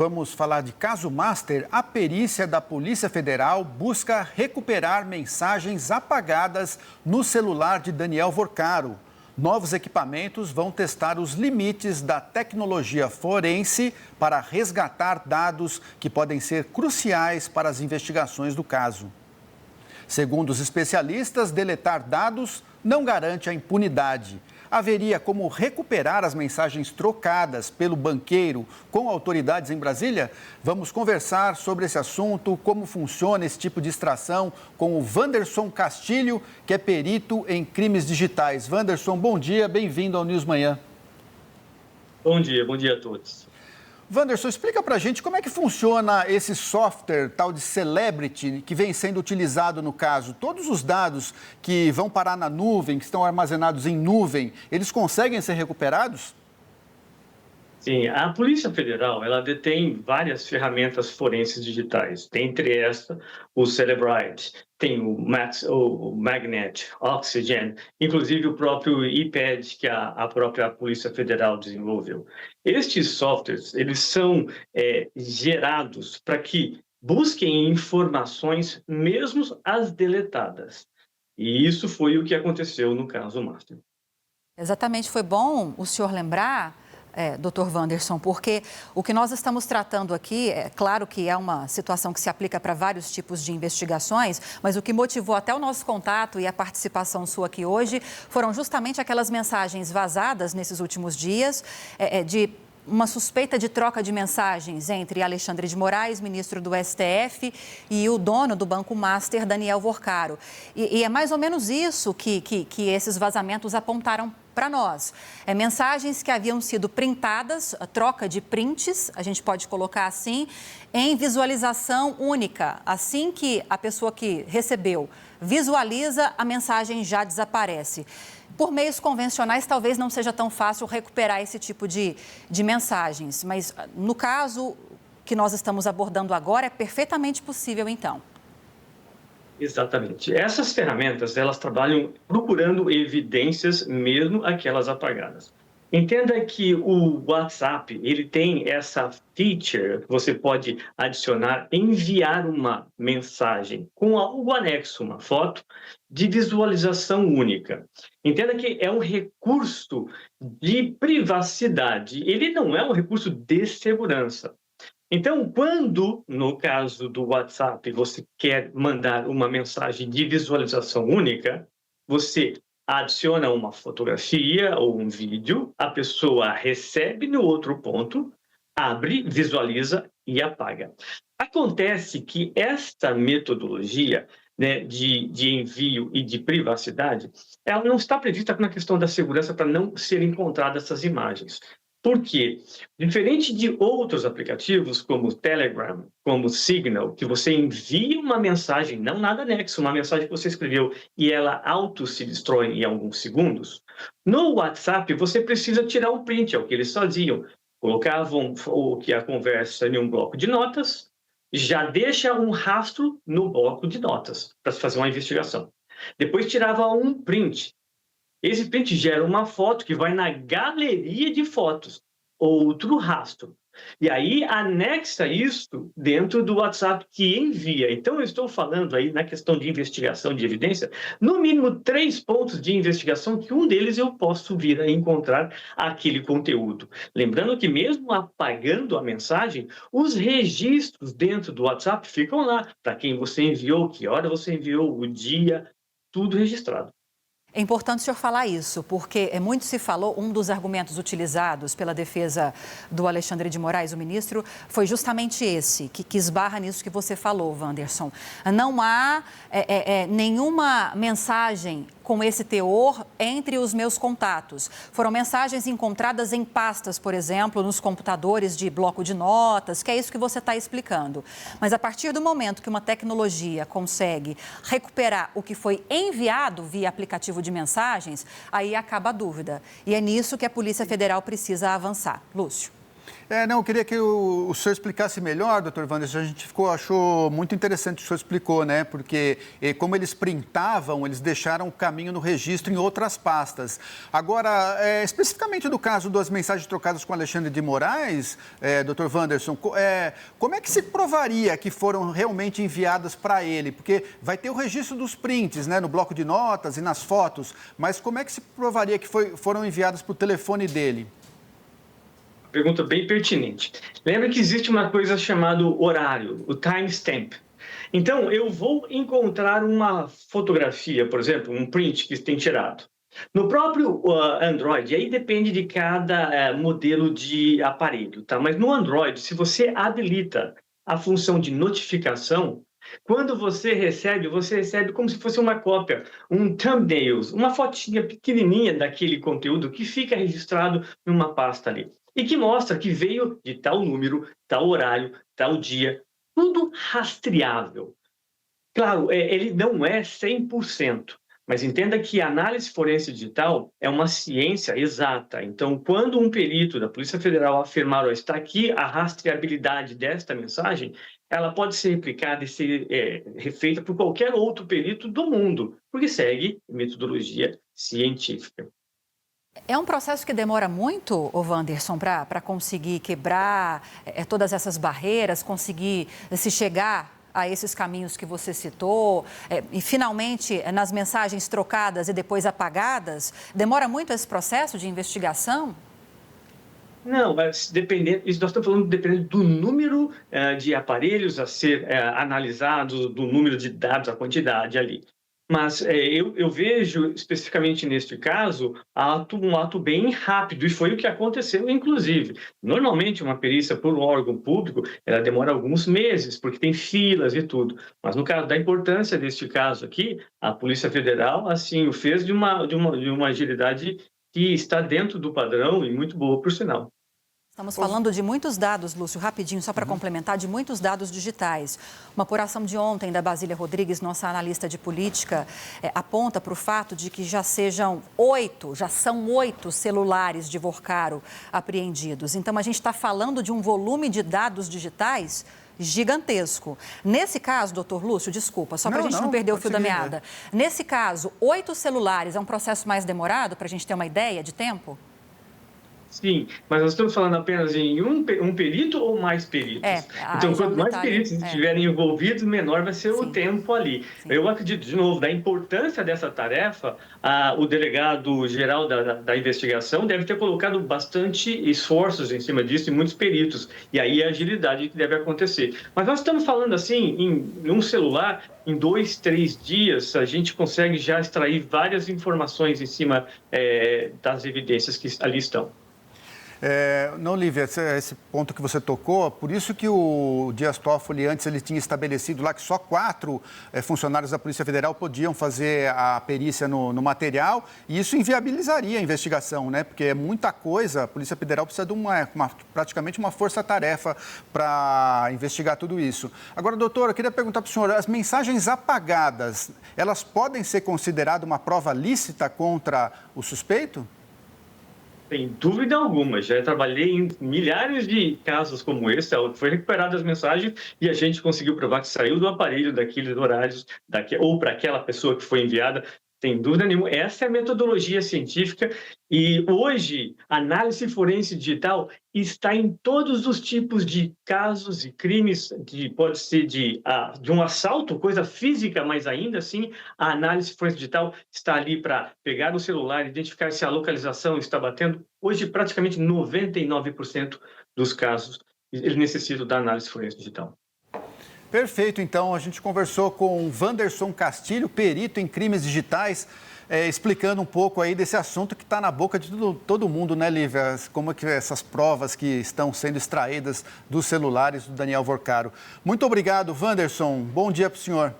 Vamos falar de caso master. A perícia da Polícia Federal busca recuperar mensagens apagadas no celular de Daniel Vorcaro. Novos equipamentos vão testar os limites da tecnologia forense para resgatar dados que podem ser cruciais para as investigações do caso. Segundo os especialistas, deletar dados não garante a impunidade. Haveria como recuperar as mensagens trocadas pelo banqueiro com autoridades em Brasília? Vamos conversar sobre esse assunto, como funciona esse tipo de extração, com o Wanderson Castilho, que é perito em crimes digitais. Wanderson, bom dia, bem-vindo ao News Manhã. Bom dia a todos. Wanderson, explica pra gente como é que funciona esse software tal de Celebrity que vem sendo utilizado no caso. Todos os dados que vão parar na nuvem, que estão armazenados em nuvem, eles conseguem ser recuperados? Sim, a Polícia Federal, ela detém várias ferramentas forenses digitais. Dentre estas, o Cellebrite, tem o Magnet, Oxygen, inclusive o próprio iPad que a própria Polícia Federal desenvolveu. Estes softwares, eles são gerados para que busquem informações, mesmo as deletadas. E isso foi o que aconteceu no caso Master. Exatamente, foi bom o senhor lembrar, Dr. Wanderson, porque o que nós estamos tratando aqui, é claro que é uma situação que se aplica para vários tipos de investigações, mas o que motivou até o nosso contato e a participação sua aqui hoje foram justamente aquelas mensagens vazadas nesses últimos dias de uma suspeita de troca de mensagens entre Alexandre de Moraes, ministro do STF, e o dono do Banco Master, Daniel Vorcaro. E é mais ou menos isso que esses vazamentos apontaram para nós. Mensagens que haviam sido printadas, a troca de prints, a gente pode colocar assim, em visualização única. Assim que a pessoa que recebeu visualiza, a mensagem já desaparece. Por meios convencionais, talvez não seja tão fácil recuperar esse tipo de mensagens, mas no caso que nós estamos abordando agora, é perfeitamente possível, então. Exatamente. Essas ferramentas, elas trabalham procurando evidências, mesmo aquelas apagadas. Entenda que o WhatsApp, ele tem essa feature que você pode adicionar, enviar uma mensagem com algo anexo, uma foto, de visualização única. Entenda que é um recurso de privacidade, ele não é um recurso de segurança. Então, quando, no caso do WhatsApp, você quer mandar uma mensagem de visualização única, você adiciona uma fotografia ou um vídeo, a pessoa recebe no outro ponto, abre, visualiza e apaga. Acontece que esta metodologia, né, de envio e de privacidade, ela não está prevista na questão da segurança para não ser encontradas essas imagens. Por quê? Diferente de outros aplicativos, como o Telegram, como o Signal, que você envia uma mensagem, não nada anexo, uma mensagem que você escreveu e ela se destrói em alguns segundos, no WhatsApp você precisa tirar um print, é o que eles faziam. Colocavam a conversa em um bloco de notas, já deixa um rastro no bloco de notas para se fazer uma investigação. Depois tirava um print. Esse print gera uma foto que vai na galeria de fotos, outro rastro. E aí anexa isso dentro do WhatsApp que envia. Então, eu estou falando aí na questão de investigação de evidência, no mínimo 3 pontos de investigação, que um deles eu posso vir a encontrar aquele conteúdo. Lembrando que mesmo apagando a mensagem, os registros dentro do WhatsApp ficam lá, para quem você enviou, que hora você enviou, o dia, tudo registrado. É importante o senhor falar isso, porque muito se falou, um dos argumentos utilizados pela defesa do Alexandre de Moraes, o ministro, foi justamente esse, que esbarra nisso que você falou, Wanderson. Não há nenhuma mensagem com esse teor entre os meus contatos. Foram mensagens encontradas em pastas, por exemplo, nos computadores de bloco de notas, que é isso que você está explicando. Mas a partir do momento que uma tecnologia consegue recuperar o que foi enviado via aplicativo de mensagens, aí acaba a dúvida. E é nisso que a Polícia Federal precisa avançar. Lúcio. Eu queria que o senhor explicasse melhor, doutor Wanderson. A gente achou muito interessante o que o senhor explicou, né? Porque como eles printavam, eles deixaram o caminho no registro em outras pastas. Agora, especificamente do caso das mensagens trocadas com Alexandre de Moraes, doutor Wanderson, como é que se provaria que foram realmente enviadas para ele? Porque vai ter o registro dos prints, né? No bloco de notas e nas fotos, mas como é que se provaria que foram enviadas para o telefone dele? Pergunta bem pertinente. Lembra que existe uma coisa chamada horário, o timestamp. Então, eu vou encontrar uma fotografia, por exemplo, um print que tem tirado. No próprio Android, aí depende de cada modelo de aparelho, tá? Mas no Android, se você habilita a função de notificação, quando você recebe como se fosse uma cópia, um thumbnail, uma fotinha pequenininha daquele conteúdo que fica registrado numa pasta ali. E que mostra que veio de tal número, tal horário, tal dia, tudo rastreável. Claro, ele não é 100%, mas entenda que a análise forense digital é uma ciência exata. Então, quando um perito da Polícia Federal afirmar, está aqui a rastreabilidade desta mensagem, ela pode ser replicada e ser refeita por qualquer outro perito do mundo, porque segue metodologia científica. É um processo que demora muito, Wanderson, para conseguir quebrar todas essas barreiras, conseguir se chegar a esses caminhos que você citou e, finalmente, nas mensagens trocadas e depois apagadas? Demora muito esse processo de investigação? Não, mas nós estamos falando dependendo do número de aparelhos a ser analisados, do número de dados, a quantidade ali. Mas eu vejo, especificamente neste caso, um ato bem rápido, e foi o que aconteceu, inclusive. Normalmente, uma perícia por um órgão público, ela demora alguns meses, porque tem filas e tudo. Mas, no caso da importância deste caso aqui, a Polícia Federal, assim, o fez de uma agilidade que está dentro do padrão e muito boa, por sinal. Estamos falando de muitos dados, Lúcio, rapidinho, só para complementar, de muitos dados digitais. Uma apuração de ontem da Basília Rodrigues, nossa analista de política, aponta para o fato de que já são 8 celulares de Vorcaro apreendidos. Então, a gente está falando de um volume de dados digitais gigantesco. Nesse caso, doutor Lúcio, desculpa, só para a gente não perder o fio da meada. Nesse caso, 8 celulares é um processo mais demorado, para a gente ter uma ideia de tempo? Sim, mas nós estamos falando apenas em um perito ou mais peritos? Então, quanto mais peritos estiverem envolvidos, menor vai ser o tempo ali. Sim. Eu acredito, de novo, da importância dessa tarefa, o delegado-geral da investigação deve ter colocado bastante esforços em cima disso e muitos peritos. E aí a agilidade que deve acontecer. Mas nós estamos falando assim, em um celular, em 2, 3 dias, a gente consegue já extrair várias informações em cima das evidências que ali estão. Não, Lívia, esse ponto que você tocou, por isso que o Dias Toffoli, antes, ele tinha estabelecido lá que só 4 funcionários da Polícia Federal podiam fazer a perícia no material, e isso inviabilizaria a investigação, né? Porque é muita coisa, a Polícia Federal precisa de praticamente uma força-tarefa para investigar tudo isso. Agora, doutor, eu queria perguntar para o senhor, as mensagens apagadas, elas podem ser consideradas uma prova lícita contra o suspeito? Sem dúvida alguma, já trabalhei em milhares de casos como esse, foi recuperada as mensagens e a gente conseguiu provar que saiu do aparelho daqueles horários, ou para aquela pessoa que foi enviada. Sem dúvida nenhuma, essa é a metodologia científica e hoje a análise forense digital está em todos os tipos de casos e crimes, pode ser de um assalto, coisa física, mas ainda assim a análise forense digital está ali para pegar o celular, identificar se a localização está batendo. Hoje praticamente 99% dos casos eles necessitam da análise forense digital. Perfeito, então a gente conversou com Wanderson Castilho, perito em crimes digitais, explicando um pouco aí desse assunto que está na boca de todo mundo, né, Lívia? Como é que essas provas que estão sendo extraídas dos celulares do Daniel Vorcaro. Muito obrigado, Wanderson. Bom dia para o senhor.